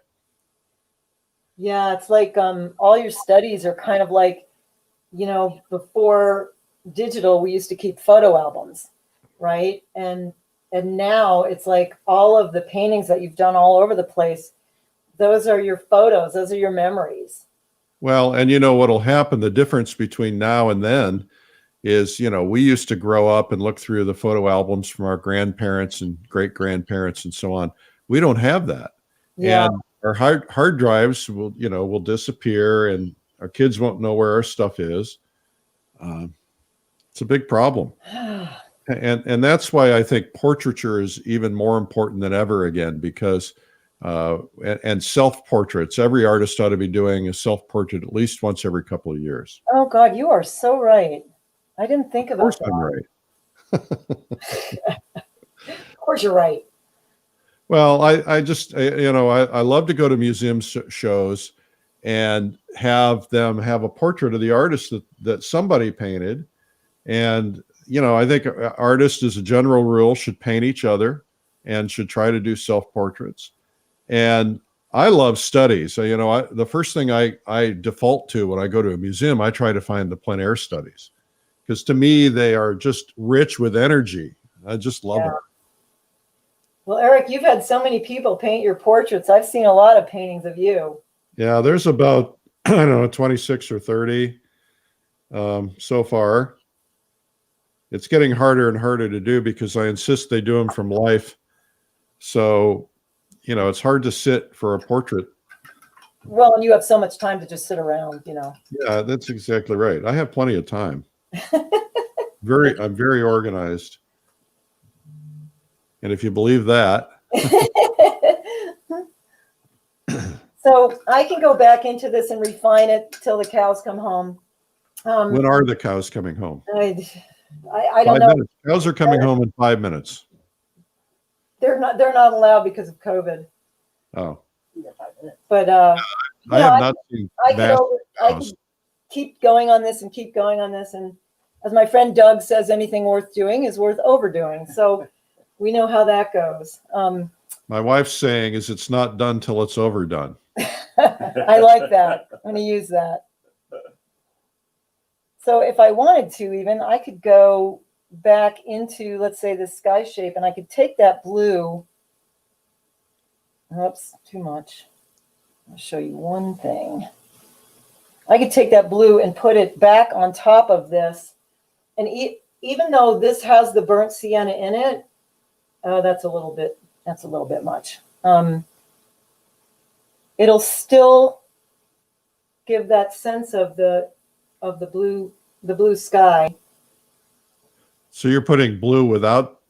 Yeah, it's like all your studies are kind of like, before digital, we used to keep photo albums, right? And now it's like all of the paintings that you've done all over the place, those are your photos, those are your memories. Well, and what'll happen, the difference between now and then is, we used to grow up and look through the photo albums from our grandparents and great grandparents and so on. We don't have that. Yeah. And our hard drives will disappear, and our kids won't know where our stuff is. It's a big problem. And that's why I think portraiture is even more important than ever again, because and self-portraits. Every artist ought to be doing a self-portrait at least once every couple of years. Oh God, you are so right. I didn't think about that. Of course I'm right. Of course you're right. Well, I just, I love to go to museum shows and have them have a portrait of the artist that somebody painted. And, I think artists as a general rule should paint each other and should try to do self-portraits. And I love studies. So, the first thing I default to when I go to a museum, I try to find the plein air studies, because to me, they are just rich with energy. I just love them. Well, Eric, you've had so many people paint your portraits. I've seen a lot of paintings of you. Yeah, there's about, 26 or 30 so far. It's getting harder and harder to do because I insist they do them from life. So, it's hard to sit for a portrait. Well, and you have so much time to just sit around, Yeah, that's exactly right. I have plenty of time. I'm very organized. And if you believe that. So I can go back into this and refine it till the cows come home. When are the cows coming home? I don't 5 know. minutes. Cows are coming home in 5 minutes. They're not allowed because of COVID. Oh, But I have not seen I mass could cows. keep going on this and keep going on this. And as my friend Doug says, anything worth doing is worth overdoing. So we know how that goes. My wife's saying is it's not done till it's overdone. I like that. I'm going to use that. So if I wanted to, even I could go back into, let's say, the sky shape, and I could take that blue. Oops, too much. I'll show you one thing. I could take that blue and put it back on top of this. And even though this has the burnt sienna in it, that's a little bit much. It'll still give that sense of the blue sky. So you're putting blue without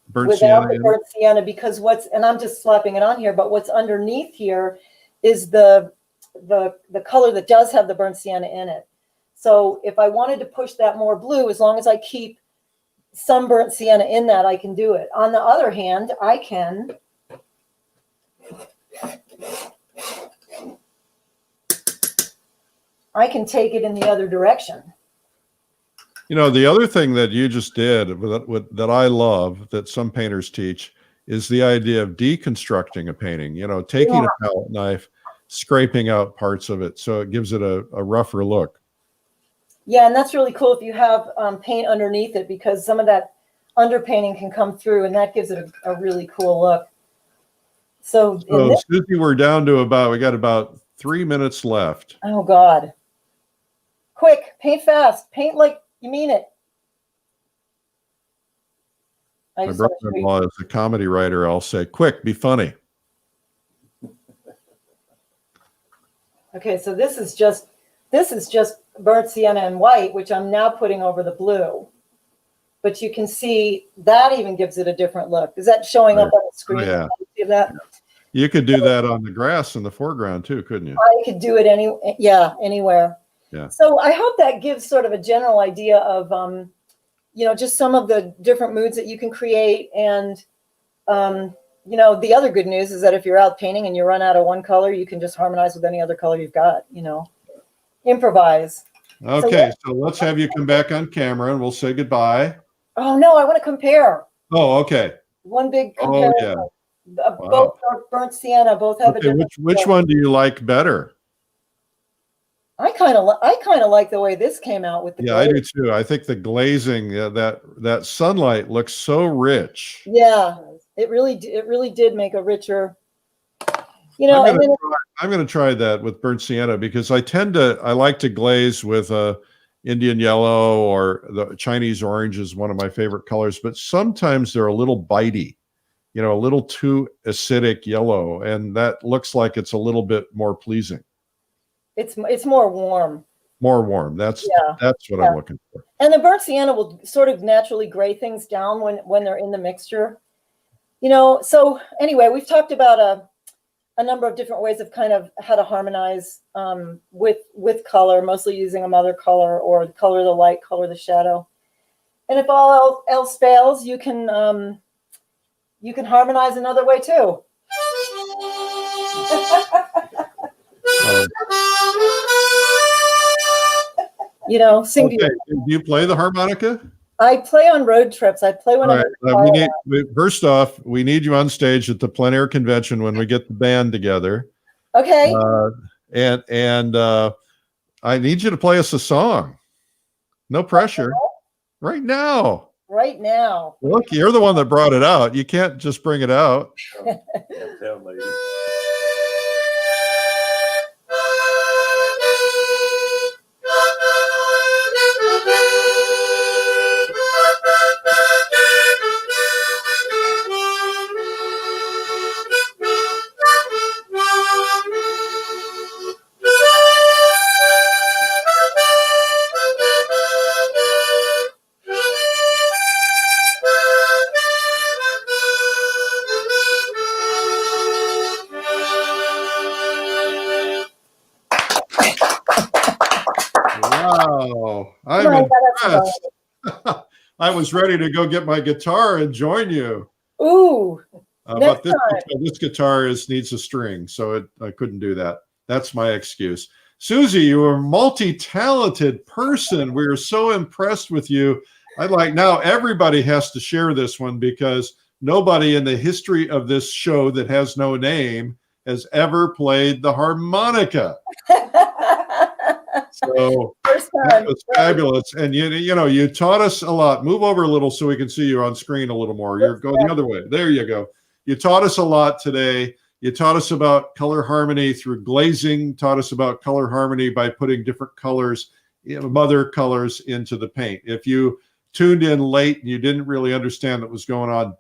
burnt Without sienna the in it? burnt sienna, because and I'm just slapping it on here, but what's underneath here is the color that does have the burnt sienna in it. So if I wanted to push that more blue, as long as I keep some burnt sienna in that, I can do it. On the other hand, I can take it in the other direction. You know, the other thing that you just did that I love that some painters teach is the idea of deconstructing a painting, you know, taking a palette knife, scraping out parts of it so it gives it a rougher look. Yeah, and that's really cool if you have paint underneath it, because some of that underpainting can come through, and that gives it a really cool look. So Susie, we're down to we got about 3 minutes left. Oh God. Quick, paint fast, paint like you mean it. My brother-in-law is a comedy writer. I'll say, quick, be funny. Okay, so this is just burnt sienna and white, which I'm now putting over the blue. But you can see that even gives it a different look. Is that showing up on the screen? Oh, yeah. See that? You could do that on the grass in the foreground too, couldn't you? I could do it anywhere. Yeah. So I hope that gives sort of a general idea of, just some of the different moods that you can create. And, the other good news is that if you're out painting and you run out of one color, you can just harmonize with any other color you've got, improvise. Okay, so let's have you come back on camera and we'll say goodbye. Oh, no, I want to compare. Oh, okay. One big comparison. Oh, yeah. Both Wow. are burnt sienna. Both have a different. Which one do you like better? I kind of like the way this came out with the. Yeah, I do too. I think the glazing, that sunlight looks so rich. Yeah, it really did make a richer. I'm going to try that with burnt sienna because I like to glaze with Indian yellow, or the Chinese orange is one of my favorite colors, but sometimes they're a little bitey, a little too acidic yellow, and that looks like it's a little bit more pleasing. It's more warm. More warm. That's what I'm looking for. And the burnt sienna will sort of naturally gray things down when they're in the mixture. So anyway, we've talked about a number of different ways of kind of how to harmonize with color, mostly using a mother color or color the light, color the shadow. And if all else fails, you can harmonize another way too. Sing. Okay. Do you play the harmonica? I play on road trips. I play when I'm in the car. First off, we need you on stage at the plein air convention when we get the band together. Okay. And I need you to play us a song. No pressure. Right now. Right now. Look, you're the one that brought it out. You can't just bring it out. about Yes. I was ready to go get my guitar and join you. it. Ooh, But next time. this guitar needs a string, so I couldn't do that. That's my excuse. Susie, you are a multi-talented person. We are so impressed with you. Now everybody has to share this one because nobody in the history of this show that has no name has ever played the harmonica. So First that time. was fabulous. And you taught us a lot. Move over a little so we can see you on screen a little more. You're going the other way. There you go. You taught us a lot today. You taught us about color harmony through glazing, taught us about color harmony by putting different colors, other colors into the paint. If you tuned in late and you didn't really understand what was going on,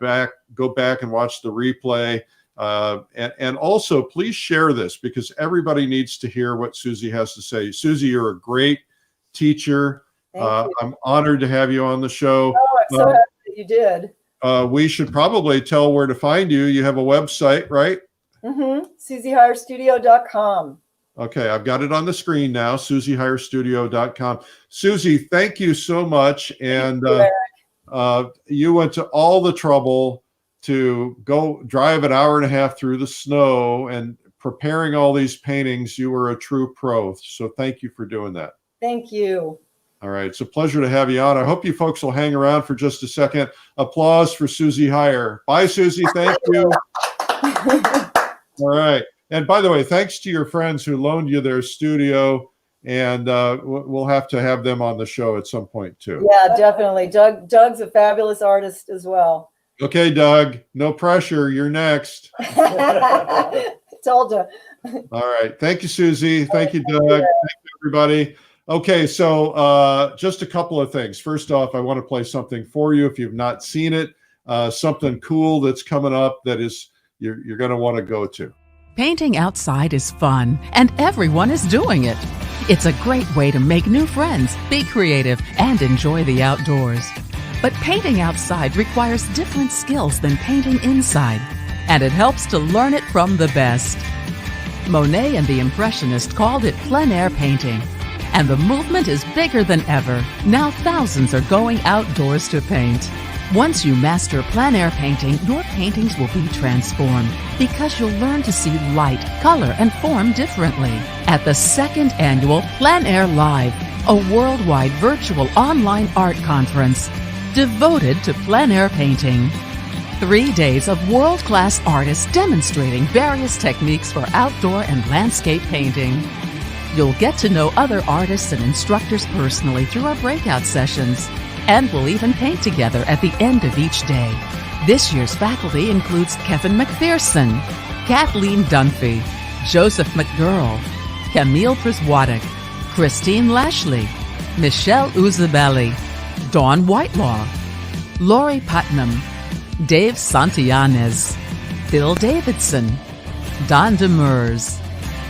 go back and watch the replay. And also, please share this because everybody needs to hear what Susie has to say. Susie, you're a great teacher. Thank you. I'm honored to have you on the show. Oh, I'm so happy that you did. We should probably tell where to find you. You have a website, right? SusieHyerStudio.com. Okay, I've got it on the screen now, Susiehyrstudio.com. Susie, thank you so much. And you went to all the trouble to go drive an hour and a half through the snow and preparing all these paintings. You were a true pro. So thank you for doing that. Thank you. All right. It's a pleasure to have you on. I hope you folks will hang around for just a second. Applause for Susiehyer. Bye, Susie. Thank you. All right. And by the way, thanks to your friends who loaned you their studio. And we'll have to have them on the show at some point, too. Yeah, definitely. Doug's a fabulous artist as well. Okay, Doug. No pressure. You're next. Told you. All right. Thank you, Susie. Thank you, Doug. Thank you, everybody. Okay, so just a couple of things. First off, I want to play something for you if you've not seen it. Something cool that's coming up that is you're going to want to go to. Painting outside is fun, and everyone is doing it. It's a great way to make new friends, be creative, and enjoy the outdoors. But painting outside requires different skills than painting inside, and it helps to learn it from the best. Monet and the Impressionist called it plein air painting, and the movement is bigger than ever. Now thousands are going outdoors to paint. Once you master plein air painting, your paintings will be transformed because you'll learn to see light, color, and form differently. At the second annual Plein Air Live, a worldwide virtual online art conference devoted to plein air painting. 3 days of world-class artists demonstrating various techniques for outdoor and landscape painting. You'll get to know other artists and instructors personally through our breakout sessions. And we'll even paint together at the end of each day. This year's faculty includes Kevin McPherson, Kathleen Dunphy, Joseph McGurl, Camille Priswadek, Christine Lashley, Michelle Uzabelli, Dawn Whitelaw, Lori Putnam, Dave Santillanes, Bill Davidson, Don Demers,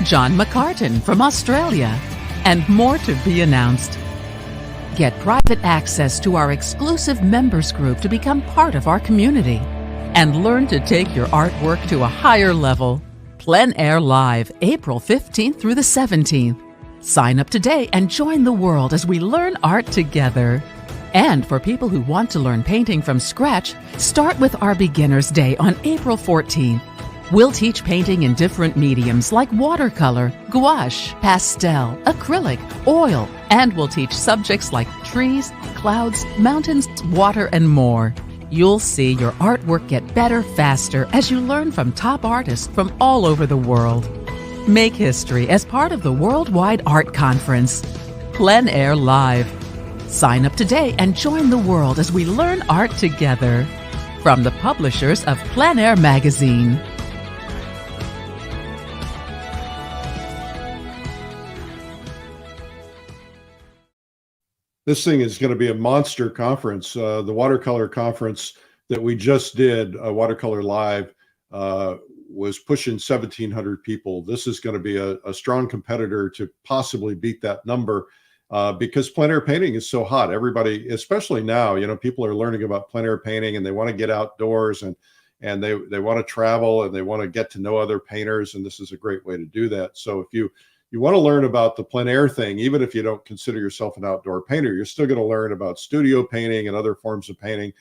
John McCartan from Australia, and more to be announced. Get private access to our exclusive members group to become part of our community and learn to take your artwork to a higher level. Plein Air Live, April 15th through the 17th. Sign up today and join the world as we learn art together. And for people who want to learn painting from scratch, start with our Beginner's Day on April 14th. We'll teach painting in different mediums like watercolor, gouache, pastel, acrylic, oil, and we'll teach subjects like trees, clouds, mountains, water, and more. You'll see your artwork get better faster as you learn from top artists from all over the world. Make history as part of the Worldwide Art Conference, Plein Air Live. Sign up today and join the world as we learn art together. From the publishers of Plein Air Magazine. This thing is going to be a monster conference. The watercolor conference that we just did, Watercolor Live, was pushing 1,700 people. This is going to be a strong competitor to possibly beat that number because plein air painting is so hot. Everybody, especially now, people are learning about plein air painting and they want to get outdoors and they want to travel and they want to get to know other painters. And this is a great way to do that. So if you you want to learn about the plein air thing, even if you don't consider yourself an outdoor painter, you're still going to learn about studio painting and other forms of painting.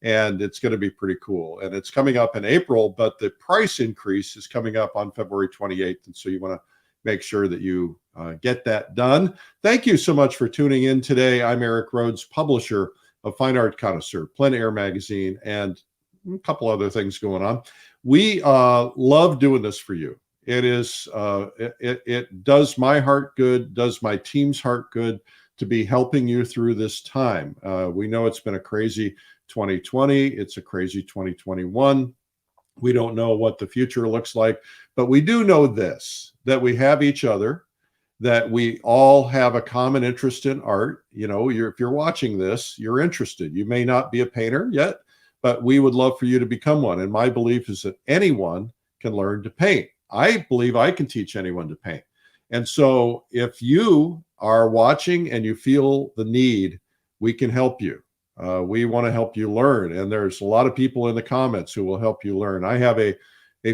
And it's going to be pretty cool. And it's coming up in April, but the price increase is coming up on February 28th. And so you want to make sure that you get that done. Thank you so much for tuning in today. I'm Eric Rhoads, publisher of Fine Art Connoisseur, Plein Air Magazine, and a couple other things going on. We love doing this for you. It is it does my heart good, does my team's heart good to be helping you through this time. We know it's been a crazy 2020. It's a crazy 2021. We don't know what the future looks like, but we do know this, that we have each other, that we all have a common interest in art. You know, if you're watching this, you're interested. You may not be a painter yet, but we would love for you to become one. And my belief is that anyone can learn to paint. I believe I can teach anyone to paint. And so if you are watching and you feel the need, we can help you. We want to help you learn. And there's a lot of people in the comments who will help you learn. I have a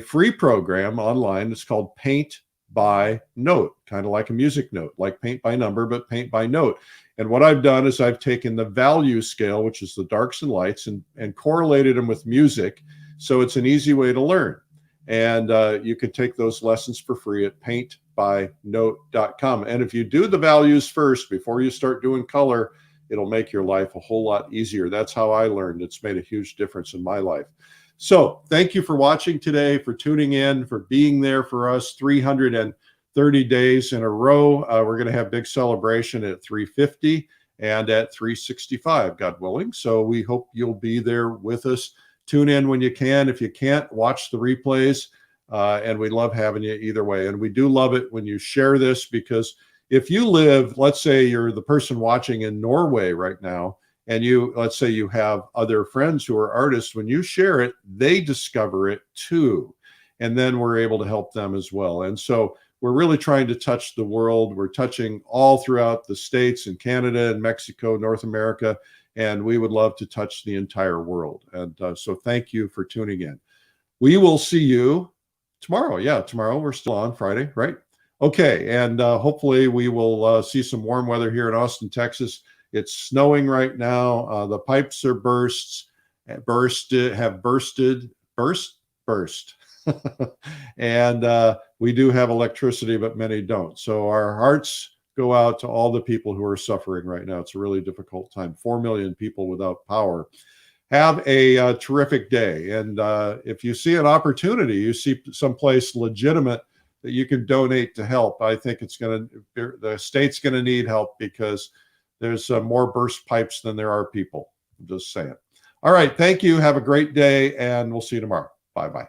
free program online. It's called Paint by Note, kind of like a music note, like paint by number, but paint by note. And what I've done is I've taken the value scale, which is the darks and lights, and correlated them with music. So it's an easy way to learn. And you can take those lessons for free at paintbynote.com. And if you do the values first before you start doing color, it'll make your life a whole lot easier. That's how I learned. It's made a huge difference in my life. So thank you for watching today, for tuning in, for being there for us 330 days in a row. We're going to have big celebration at 350 and at 365, God willing. So we hope you'll be there with us. Tune in when you can. If you can't, watch the replays. And we love having you either way. And we do love it when you share this, because if you live, let's say you're the person watching in Norway right now, and let's say you have other friends who are artists, when you share it, they discover it too. And then we're able to help them as well. And so we're really trying to touch the world. We're touching all throughout the States and Canada and Mexico, North America, and we would love to touch the entire world. And so thank you for tuning in. We will see you tomorrow. Yeah, tomorrow. We're still on Friday, right? Okay, and hopefully we will see some warm weather here in Austin, Texas. It's snowing right now. The pipes are burst, and we do have electricity, but many don't. So our hearts go out to all the people who are suffering right now. It's a really difficult time. 4 million people without power. Have a terrific day. And if you see an opportunity, you see someplace legitimate that you can donate to help, I think the state's going to need help, because there's more burst pipes than there are people. I'm just saying. All right. Thank you. Have a great day, and we'll see you tomorrow. Bye-bye.